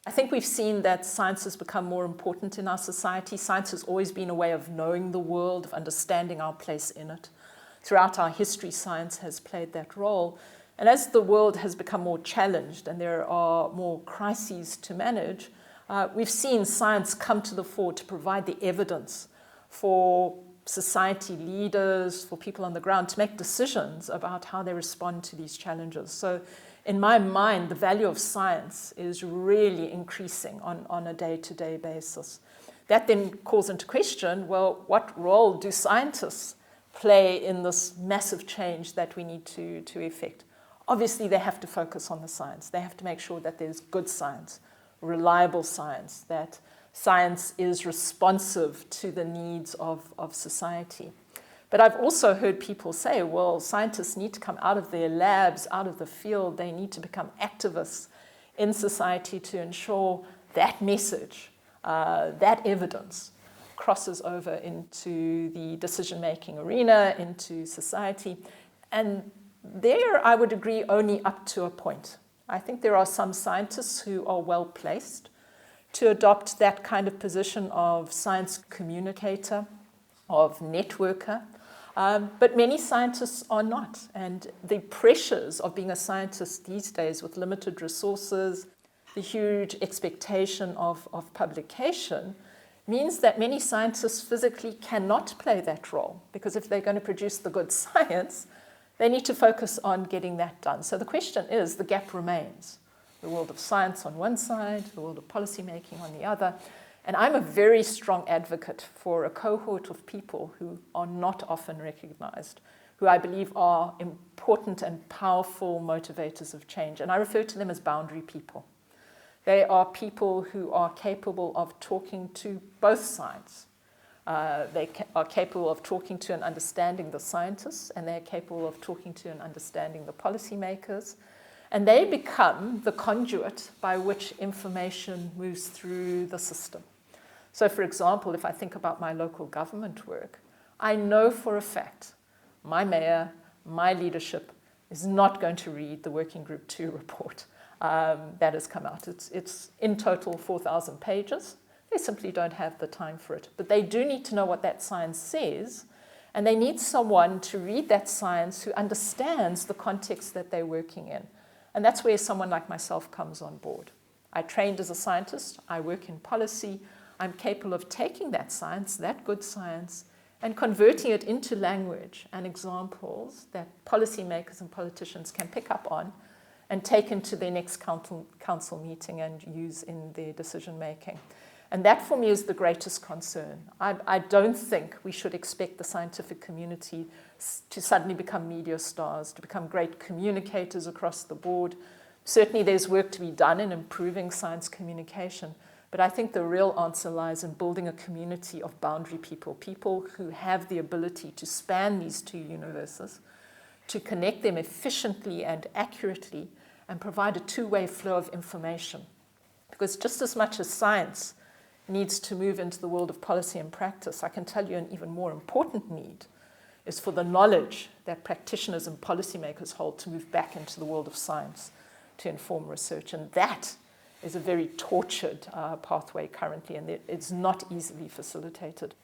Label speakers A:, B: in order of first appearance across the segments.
A: I think we've seen that science has become more important in our society. Science has always been a way of knowing the world, of understanding our place in it. Throughout our history, science has played that role. And as the world has become more challenged and there are more crises to manage, we've seen science come to the fore to provide the evidence for society leaders, for people on the ground, to make decisions about how they respond to these challenges. So in my mind, the value of science is really increasing on a day-to-day basis. That then calls into question, well, what role do scientists play in this massive change that we need to effect? Obviously, they have to focus on the science. They have to make sure that there's good science, reliable science, that science is responsive to the needs of society. But I've also heard people say, well, scientists need to come out of their labs, out of the field. They need to become activists in society to ensure that message, that evidence crosses over into the decision-making arena, into society. And there, I would agree, only up to a point. I think there are some scientists who are well-placed to adopt that kind of position of science communicator, of networker, but many scientists are not. And the pressures of being a scientist these days with limited resources, the huge expectation of publication, means that many scientists physically cannot play that role, because if they're going to produce the good science, they need to focus on getting that done. So the question is, the gap remains. The world of science on one side, the world of policymaking on the other. And I'm a very strong advocate for a cohort of people who are not often recognized, who I believe are important and powerful motivators of change. And I refer to them as boundary people. They are people who are capable of talking to both sides. They are capable of talking to and understanding the scientists, and they're capable of talking to and understanding the policymakers. And they become the conduit by which information moves through the system. So, for example, if I think about my local government work, I know for a fact my mayor, my leadership is not going to read the Working Group 2 report that has come out. It's in total 4,000 pages. They simply don't have the time for it. But they do need to know what that science says, and they need someone to read that science who understands the context that they're working in. And that's where someone like myself comes on board. I trained as a scientist. I work in policy. I'm capable of taking that science, that good science, and converting it into language and examples that policymakers and politicians can pick up on and take into their next council meeting and use in their decision making. And that, for me, is the greatest concern. I don't think we should expect the scientific community to suddenly become media stars, to become great communicators across the board. Certainly, there's work to be done in improving science communication. But I think the real answer lies in building a community of boundary people, people who have the ability to span these two universes, to connect them efficiently and accurately, and provide a two-way flow of information. Because just as much as science needs to move into the world of policy and practice, I can tell you an even more important need is for the knowledge that practitioners and policymakers hold to move back into the world of science to inform research. And that is a very tortured pathway currently, and it's not easily facilitated.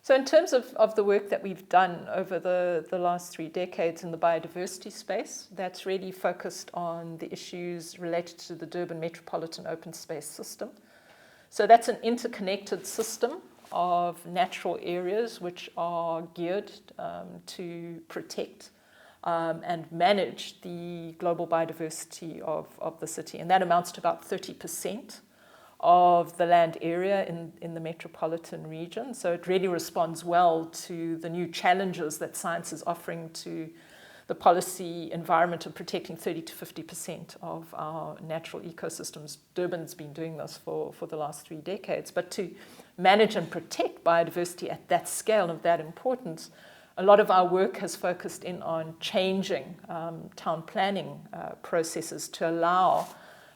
A: So in terms of the work that we've done over the last 3 decades in the biodiversity space, that's really focused on the issues related to the Durban Metropolitan Open Space System. So that's an interconnected system of natural areas which are geared to protect and manage the global biodiversity of the city. And that amounts to about 30% of the land area in the metropolitan region. So it really responds well to the new challenges that science is offering to the policy environment of protecting 30 to 50% of our natural ecosystems. Durban's been doing this for the last 3 decades. But to manage and protect biodiversity at that scale of that importance, a lot of our work has focused in on changing town planning processes to allow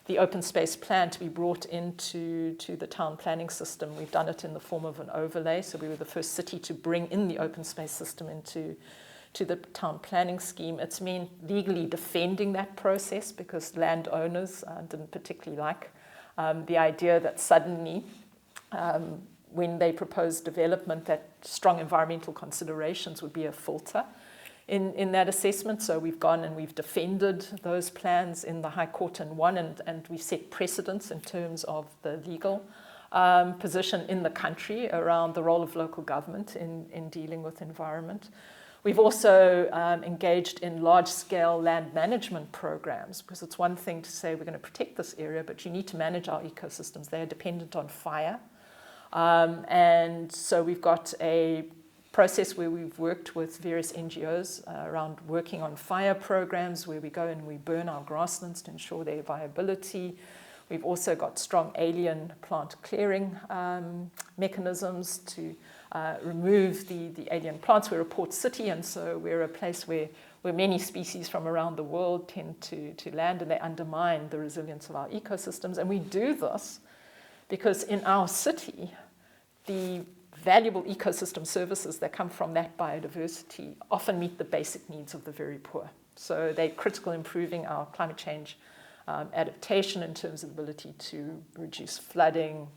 A: the open space plan to be brought into the town planning system. We've done it in the form of an overlay, so we were the first city to bring in the open space system into the town planning scheme. It's meant legally defending that process because landowners didn't particularly like the idea that suddenly, when they proposed development, that strong environmental considerations would be a filter in that assessment. So we've gone and we've defended those plans in the High Court and won, and we've set precedents in terms of the legal position in the country around the role of local government in dealing with environment. We've also engaged in large-scale land management programs, because it's one thing to say we're going to protect this area, but you need to manage our ecosystems. They are dependent on fire. And so we've got a process where we've worked with various NGOs around working on fire programs, where we go and we burn our grasslands to ensure their viability. We've also got strong alien plant clearing mechanisms to remove the alien plants. We're a port city, and so we're a place where many species from around the world tend to land, and they undermine the resilience of our ecosystems. And we do this because in our city, the valuable ecosystem services that come from that biodiversity often meet the basic needs of the very poor. So they're critical in improving our climate change adaptation in terms of the ability to reduce flooding,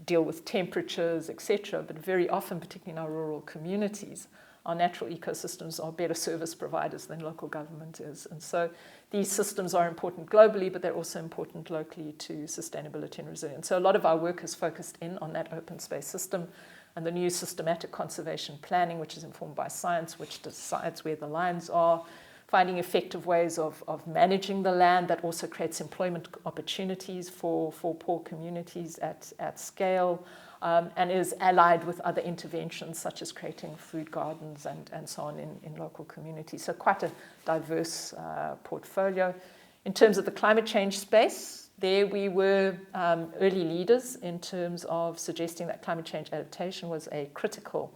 A: deal with temperatures, etc. But very often, particularly in our rural communities, our natural ecosystems are better service providers than local government is. And so these systems are important globally, but they're also important locally to sustainability and resilience. So a lot of our work is focused in on that open space system and the new systematic conservation planning, which is informed by science, which decides where the lines are, finding effective ways of managing the land that also creates employment opportunities for poor communities at scale, and is allied with other interventions such as creating food gardens and so on in local communities. So quite a diverse portfolio. In terms of the climate change space, there we were early leaders in terms of suggesting that climate change adaptation was a critical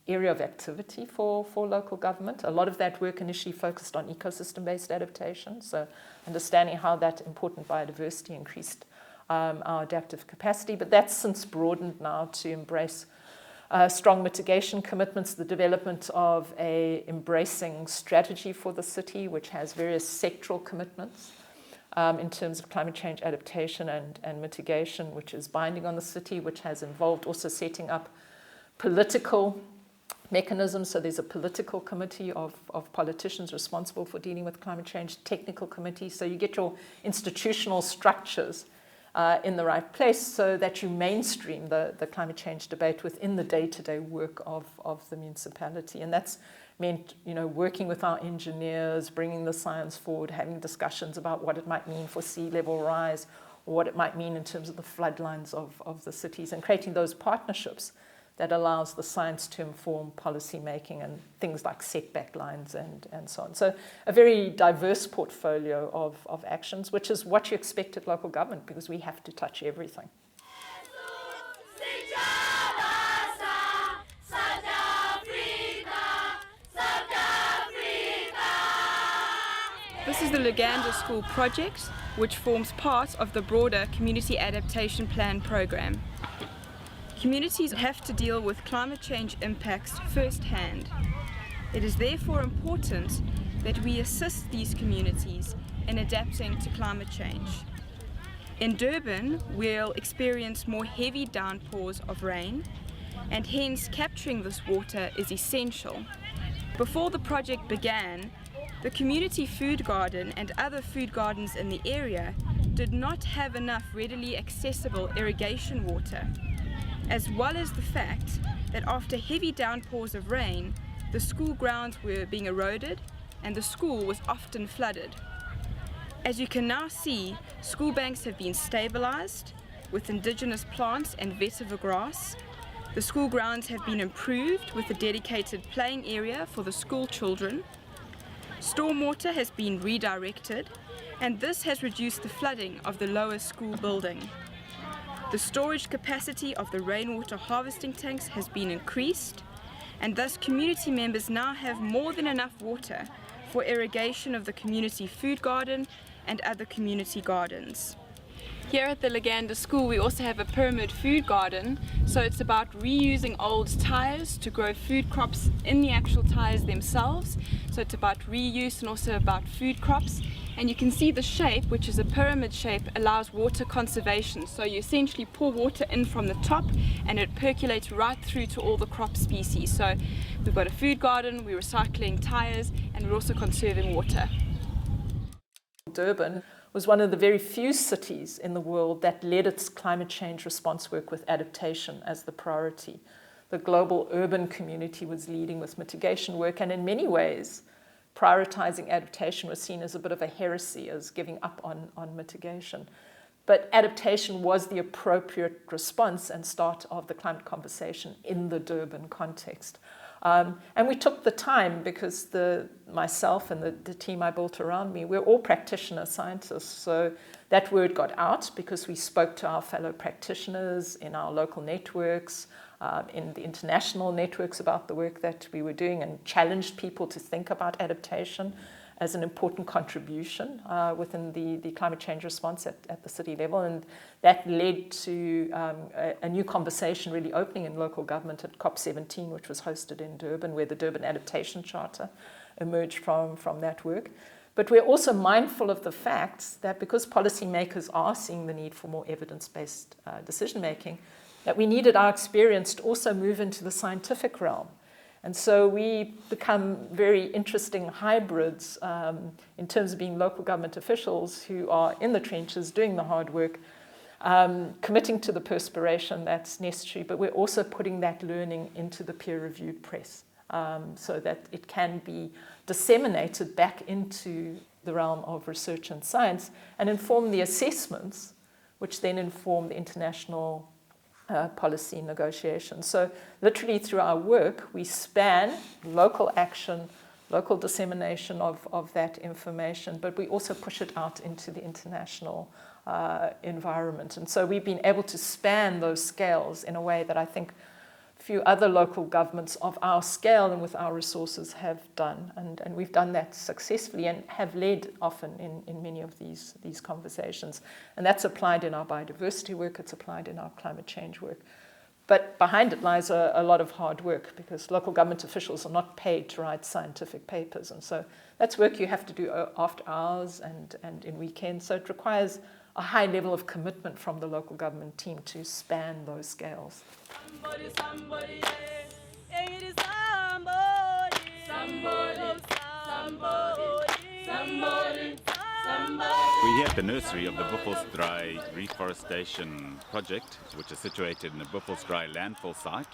A: area of activity for local government. A lot of that work initially focused on ecosystem-based adaptation, so understanding how that important biodiversity increased our adaptive capacity, but that's since broadened now to embrace strong mitigation commitments, the development of a embracing strategy for the city, which has various sectoral commitments in terms of climate change adaptation and mitigation, which is binding on the city, which has involved also setting up political mechanisms. So there's a political committee of politicians responsible for dealing with climate change, technical committees. So you get your institutional structures in the right place so that you mainstream the climate change debate within the day-to-day work of the municipality. And that's meant, working with our engineers, bringing the science forward, having discussions about what it might mean for sea level rise, or what it might mean in terms of the floodlines of the cities, and creating those partnerships that allows the science to inform policy making and things like setback lines and so on. So a very diverse portfolio of actions, which is what you expect at local government, because we have to touch everything.
B: This is the Luganda School project, which forms part of the broader Community Adaptation Plan program. Communities have to deal with climate change impacts firsthand. It is therefore important that we assist these communities in adapting to climate change. In Durban, we'll experience more heavy downpours of rain, and hence capturing this water is essential. Before the project began, the community food garden and other food gardens in the area did not have enough readily accessible irrigation water, as well as the fact that after heavy downpours of rain, the school grounds were being eroded and the school was often flooded. As you can now see, school banks have been stabilised with indigenous plants and vetiver grass. The school grounds have been improved with a dedicated playing area for the school children. Stormwater has been redirected, and this has reduced the flooding of the lower school building. The storage capacity of the rainwater harvesting tanks has been increased, and thus community members now have more than enough water for irrigation of the community food garden and other community gardens. Here at the Laganda School we also have a pyramid food garden, so it's about reusing old tyres to grow food crops in the actual tyres themselves. So it's about reuse and also about food crops. And you can see the shape, which is a pyramid shape, allows water conservation. So you essentially pour water in from the top and it percolates right through to all the crop species. So we've got a food garden, we're recycling tyres, and we're also conserving water.
A: Durban was one of the very few cities in the world that led its climate change response work with adaptation as the priority. The global urban community was leading with mitigation work, and in many ways, prioritizing adaptation was seen as a bit of a heresy, as giving up on mitigation. But adaptation was the appropriate response and start of the climate conversation in the Durban context. And we took the time because myself and the team I built around me, we're all practitioner scientists. So that word got out because we spoke to our fellow practitioners in our local networks, in the international networks about the work that we were doing, and challenged people to think about adaptation as an important contribution within the climate change response at the city level. And that led to a new conversation really opening in local government at COP17, which was hosted in Durban, where the Durban Adaptation Charter emerged from that work. But we're also mindful of the fact that because policymakers are seeing the need for more evidence-based decision-making, that we needed our experience to also move into the scientific realm. And so we become very interesting hybrids in terms of being local government officials who are in the trenches doing the hard work, committing to the perspiration that's necessary, but we're also putting that learning into the peer-reviewed press so that it can be disseminated back into the realm of research and science and inform the assessments, which then inform the international policy negotiations. So literally through our work, we span local action, local dissemination of that information, but we also push it out into the international environment. And so we've been able to span those scales in a way that I think few other local governments of our scale and with our resources have done. And we've done that successfully and have led often in many of these conversations. And that's applied in our biodiversity work, it's applied in our climate change work. But behind it lies a lot of hard work because local government officials are not paid to write scientific papers. And so that's work you have to do after hours and in weekends. So it requires a high level of commitment from the local government team to span those scales. Somebody,
C: We're here at the nursery of the Buffelsdraai Reforestation Project, which is situated in the Buffelsdraai landfill site.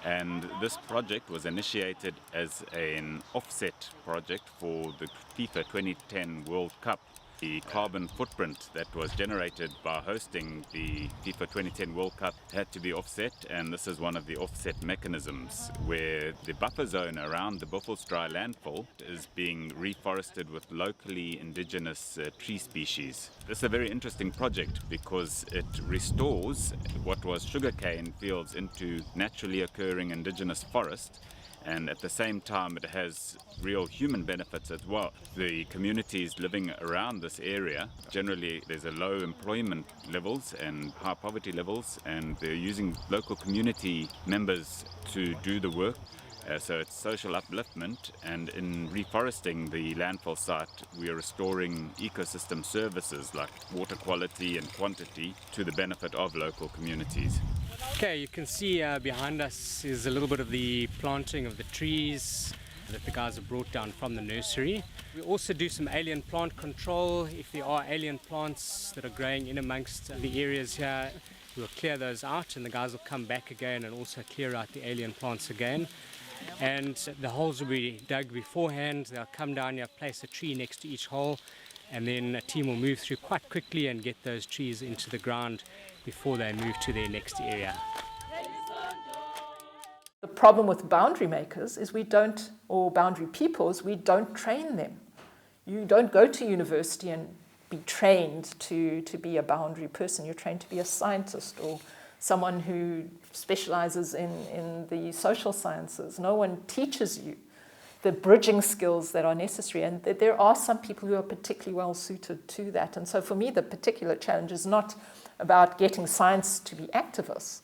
C: And this project was initiated as an offset project for the FIFA 2010 World Cup. The carbon footprint that was generated by hosting the FIFA 2010 World Cup had to be offset, and this is one of the offset mechanisms where the buffer zone around the Buffelsdraai landfill is being reforested with locally indigenous tree species. This is a very interesting project because it restores what was sugarcane fields into naturally occurring indigenous forest. And at the same time it has real human benefits as well. The communities living around this area, generally there's a low employment levels and high poverty levels, and they're using local community members to do the work. So it's social upliftment, and in reforesting the landfill site we are restoring ecosystem services like water quality and quantity to the benefit of local communities.
D: Okay, you can see behind us is a little bit of the planting of the trees that the guys have brought down from the nursery. We also do some alien plant control. If there are alien plants that are growing in amongst the areas here, we'll clear those out, and the guys will come back again and also clear out the alien plants again. And the holes will be dug beforehand. They'll come down here, place a tree next to each hole, and then a team will move through quite quickly and get those trees into the ground before they move to their next area.
A: The problem with boundary makers is or boundary peoples, we don't train them. You don't go to university and be trained to be a boundary person. You're trained to be a scientist or someone who specializes in the social sciences. No one teaches you the bridging skills that are necessary. And there are some people who are particularly well suited to that. And so for me, the particular challenge is not about getting science to be activists,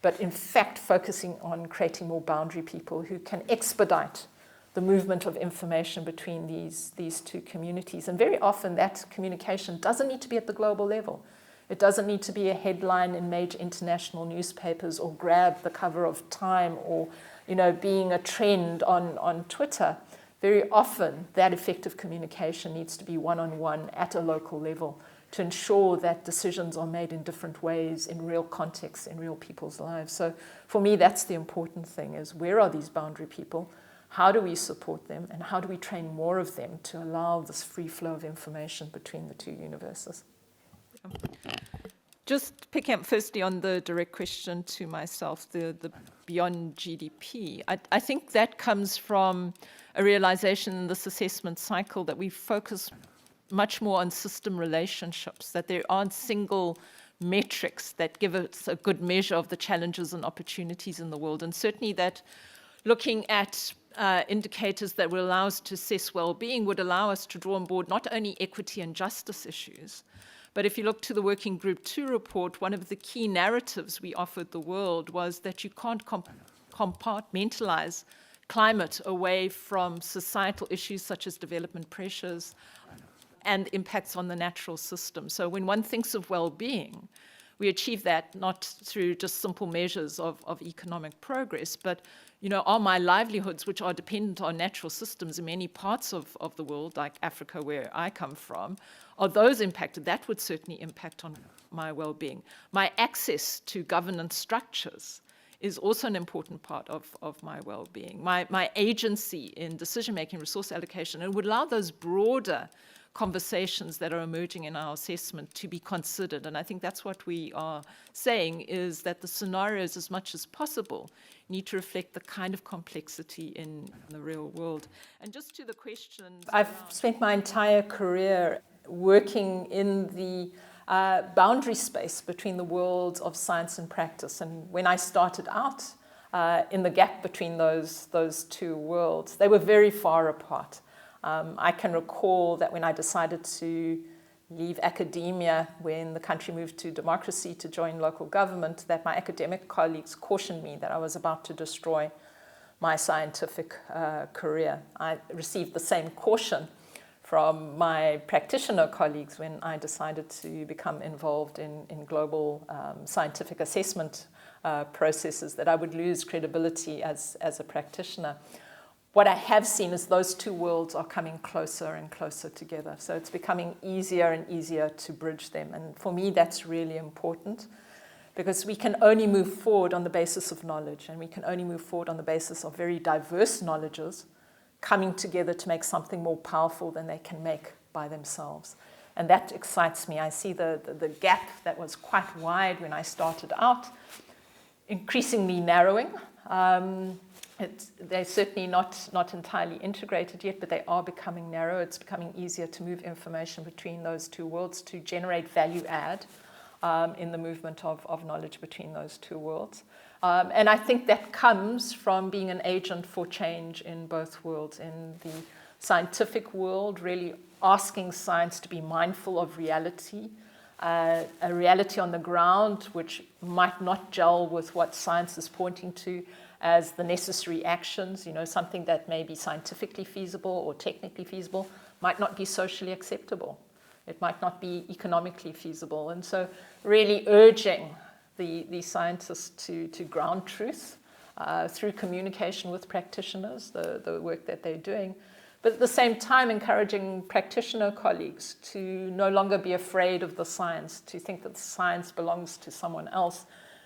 A: but in fact focusing on creating more boundary people who can expedite the movement of information between these two communities. And very often that communication doesn't need to be at the global level. It doesn't need to be a headline in major international newspapers or grab the cover of Time or being a trend on Twitter. Very often that effective communication needs to be one-on-one at a local level to ensure that decisions are made in different ways, in real contexts, in real people's lives. So for me, that's the important thing, is where are these boundary people? How do we support them? And how do we train more of them to allow this free flow of information between the two universes? Just picking up firstly on the direct question to myself, the beyond GDP, I think that comes from a realization in this assessment cycle that we focus much more on system relationships, that there aren't single metrics that give us a good measure of the challenges and opportunities in the world. And certainly that looking at indicators that will allow us to assess well-being would allow us to draw on board not only equity and justice issues, but if you look to the Working Group 2 report, one of the key narratives we offered the world was that you can't compartmentalize climate away from societal issues such as development pressures and impacts on the natural system. So when one thinks of well-being, we achieve that not through just simple measures of economic progress, but are my livelihoods, which are dependent on natural systems in many parts of the world, like Africa, where I come from, are those impacted? That would certainly impact on my well-being. My access to governance structures is also an important part of my well-being. My agency in decision-making, resource allocation, and would allow those broader conversations that are emerging in our assessment to be considered. And I think that's what we are saying, is that the scenarios, as much as possible, need to reflect the kind of complexity in the real world. And just to the questions, I've spent my entire career working in the boundary space between the worlds of science and practice. And when I started out in the gap between those two worlds, they were very far apart. I can recall that when I decided to leave academia, when the country moved to democracy to join local government, that my academic colleagues cautioned me that I was about to destroy my scientific career. I received the same caution from my practitioner colleagues when I decided to become involved in global scientific assessment processes, that I would lose credibility as a practitioner. What I have seen is those two worlds are coming closer and closer together. So it's becoming easier and easier to bridge them. And for me, that's really important, because we can only move forward on the basis of knowledge, and we can only move forward on the basis of very diverse knowledges coming together to make something more powerful than they can make by themselves. And that excites me. I see the gap that was quite wide when I started out increasingly narrowing. They're certainly not entirely integrated yet, but they are becoming narrow. It's becoming easier to move information between those two worlds, to generate value add in the movement of knowledge between those two worlds. And I think that comes from being an agent for change in both worlds. In the scientific world, really asking science to be mindful of reality, a reality on the ground which might not gel with what science is pointing to as the necessary actions. Something that may be scientifically feasible or technically feasible might not be socially acceptable. It might not be economically feasible. And so really urging the scientists to ground truth through communication with practitioners, the work that they're doing, but at the same time encouraging practitioner colleagues to no longer be afraid of the science, to think that the science belongs to someone else,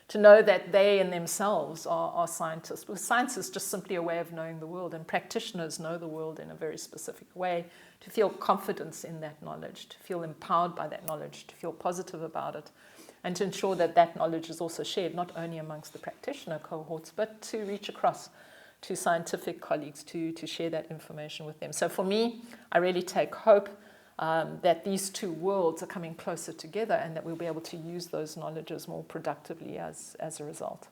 A: to know that they in themselves are scientists. Because science is just simply a way of knowing the world, and practitioners know the world in a very specific way, to feel confidence in that knowledge, to feel empowered by that knowledge, to feel positive about it, and to ensure that that knowledge is also shared not only amongst the practitioner cohorts, but to reach across to scientific colleagues to share that information with them. So for me, I really take hope that these two worlds are coming closer together and that we'll be able to use those knowledges more productively as a result.